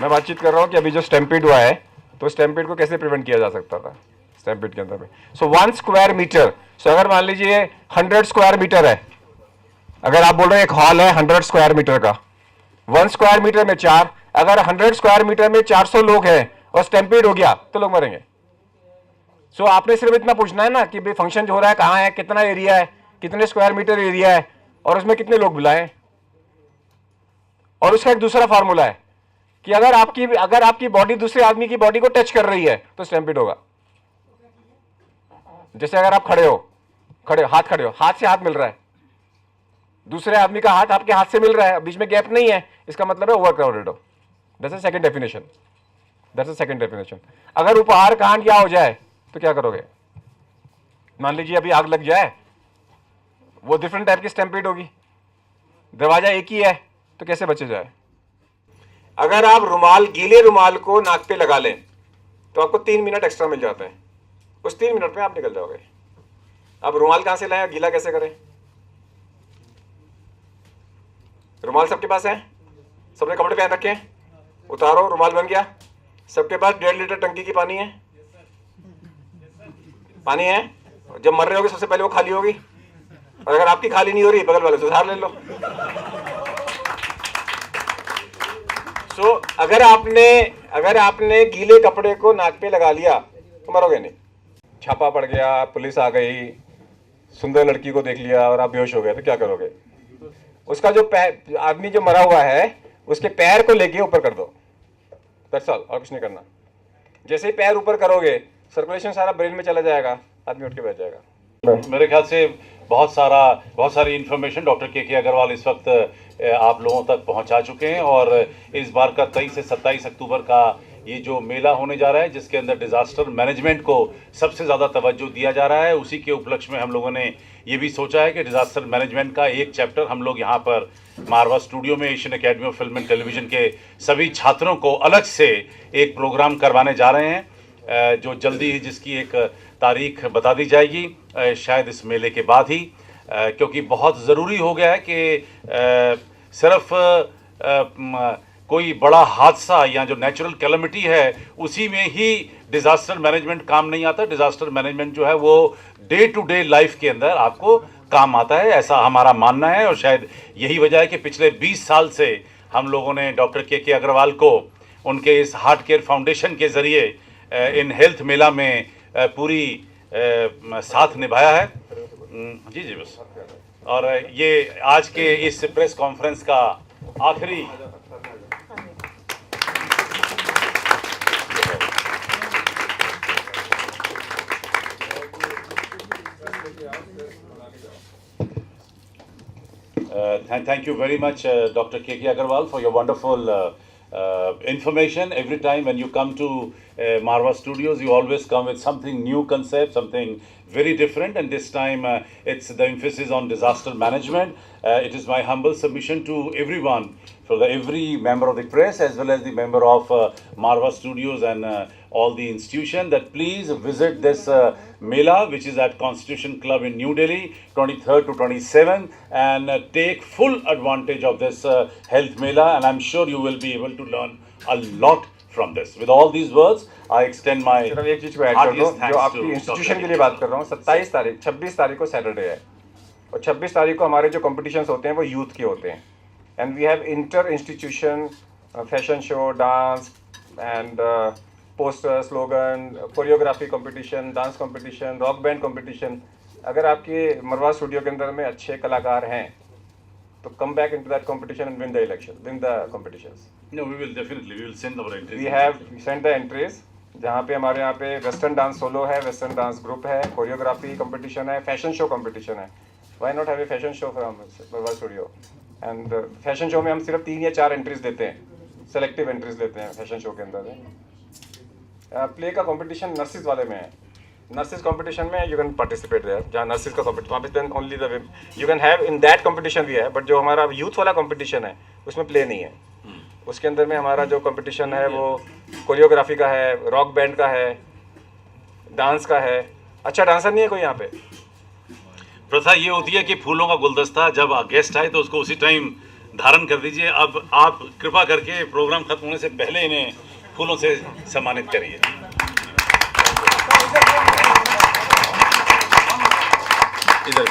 मैं बातचीत कर रहा हूँ कि अभी जो स्टैम्पीड हुआ है, तो स्टैम्पीड को कैसे प्रिवेंट किया जा सकता था स्टैम्पीड के अंदर में। सो 1 स्क्वायर मीटर, सो अगर मान लीजिए 100 स्क्वायर मीटर है, अगर आप बोल रहे हैं एक हॉल है 100 स्क्वायर मीटर का, 1 स्क्वायर मीटर में 4, अगर 100 स्क्वायर मीटर में 400 लोग हैं और स्टैम्पीड हो गया तो लोग मरेंगे। सो आपने सिर्फ इतना पूछना है ना कि भाई फंक्शन जो हो रहा है कहाँ है, कितना एरिया है, कितने स्क्वायर मीटर एरिया है और उसमें कितने लोग बुलाएं। और उसका एक दूसरा फार्मूला है कि अगर आपकी बॉडी दूसरे आदमी की बॉडी को टच कर रही है तो स्टैम्पीड होगा। जैसे अगर आप खड़े हो, हाथ से हाथ मिल रहा है, दूसरे आदमी का हाथ आपके हाथ से मिल रहा है, बीच में गैप नहीं है, इसका मतलब है ओवर क्राउडेड हो। That's a second definition. अगर उपहार कांड क्या हो जाए तो क्या करोगे? मान लीजिए अभी आग लग जाए, वो डिफरेंट टाइप की स्टैम्पीड होगी, दरवाजा एक ही है, तो कैसे बचे जाए? अगर आप गीले रुमाल को नाक पे लगा लें तो आपको 3 मिनट एक्स्ट्रा मिल जाता है, उस 3 मिनट में आप निकल जाओगे। अब रुमाल कहां से लाएं, गीला कैसे करें? रुमाल सबके पास है, सबने कपड़े पहन रखे हैं, उतारो, रुमाल बन गया। सबके पास 1.5 लीटर टंकी की पानी है, जब मर रहे होगे सबसे पहले वो खाली होगी, और अगर आपकी खाली नहीं हो रही बगल वाले से उधार ले लो। अगर आपने गीले कपड़े को नाक पे लगा लिया तो मरोगे नहीं। छापा पड़ गया, पुलिस आ गई, सुंदर लड़की को देख लिया और आप बेहोश हो गए तो क्या करोगे? उसका जो आदमी जो मरा हुआ है उसके पैर को लेके ऊपर कर दो, दैट्स ऑल, और कुछ नहीं करना। जैसे ही पैर ऊपर करोगे सर्कुलेशन सारा ब्रेन में चला जाएगा, आदमी उठ के बैठ जाएगा। मेरे ख्याल से बहुत सारी इन्फॉर्मेशन डॉक्टर के अग्रवाल इस वक्त आप लोगों तक पहुंचा चुके हैं। और इस बार का 23 से 27 अक्टूबर का ये जो मेला होने जा रहा है, जिसके अंदर डिज़ास्टर मैनेजमेंट को सबसे ज़्यादा तवज्जो दिया जा रहा है, उसी के उपलक्ष्य में हम लोगों ने ये भी सोचा है कि डिज़ास्टर मैनेजमेंट का एक चैप्टर हम लोग यहाँ पर मारवा स्टूडियो में Asian academy of film and television के सभी छात्रों को अलग से एक प्रोग्राम करवाने जा रहे हैं, जो जल्दी ही जिसकी एक तारीख बता दी जाएगी, शायद इस मेले के बाद ही, क्योंकि बहुत ज़रूरी हो गया है कि सिर्फ कोई बड़ा हादसा या जो नेचुरल कैलेमिटी है उसी में ही डिज़ास्टर मैनेजमेंट काम नहीं आता। डिज़ास्टर मैनेजमेंट जो है वो डे टू डे लाइफ के अंदर आपको काम आता है, ऐसा हमारा मानना है। और शायद यही वजह है कि पिछले 20 साल से हम लोगों ने डॉक्टर के अग्रवाल को उनके इस हार्ट केयर फाउंडेशन के ज़रिए इन हेल्थ मेला में पूरी साथ निभाया है। जी बस। और ये आज के इस प्रेस कॉन्फ्रेंस का आखिरी thank you very much, Dr. K. Agarwal, for your wonderful information. Every time when you come to Marwa Studios, you always come with something new concept, something very different, and this time it's the emphasis on disaster management. It is my humble submission to everyone, every member of the press as well as the member of Marwa Studios and all the institution, that please visit this Mela, which is at Constitution Club in New Delhi, 23rd to 27th, and take full advantage of this health Mela, and I'm sure you will be able to learn a lot from this. With all these words, I extend my एक चीज को add कर दो, जो आपकी institution के लिए बात कर रहा हूँ, 26 तारीख को सैटरडे है, और 26 तारीख को हमारे जो कॉम्पिटिशन्स होते हैं वो यूथ के होते हैं, and we have inter institution fashion show, dance and poster, slogan, choreography competition, dance competition, rock band competition. अगर आपके मरवा स्टूडियो के अंदर में अच्छे कलाकार हैं तो come back into that competition and win the competitions. No, we will send our entries. We have sent the entries, जहाँ पे हमारे यहाँ पे वेस्टर्न डांस सोलो है, वेस्टर्न डांस ग्रुप है, कोरियोग्राफी कंपटीशन है, फैशन शो कंपटीशन है। Why not have a fashion show from मरवा स्टूडियो? एंड फैशन शो में हम सिर्फ 3 या 4 एंट्रीज देते हैं, सेलेक्टिव एंट्रीज देते हैं फैशन शो के अंदर। प्ले का कंपटीशन नर्सिस वाले में है, नर्सिस कंपटीशन में यू कैन पार्टिसिपेट देयर, जहाँ नर्सिस का कंपटीशन, वहाँ पे then only the you can have in that competition भी है, बट जो हमारा यूथ वाला कंपटीशन है उसमें प्ले नहीं है। उसके अंदर में हमारा जो कंपटीशन है वो कोरियोग्राफी का है, रॉक बैंड का है, डांस का है। अच्छा डांसर नहीं है कोई यहाँ पे? प्रथा ये होती है कि फूलों का गुलदस्ता जब गेस्ट आए तो उसको उसी टाइम धारण कर दीजिए। अब आप कृपा करके प्रोग्राम खत्म होने से पहले इन्हें फूलों से सम्मानित करिए। इधर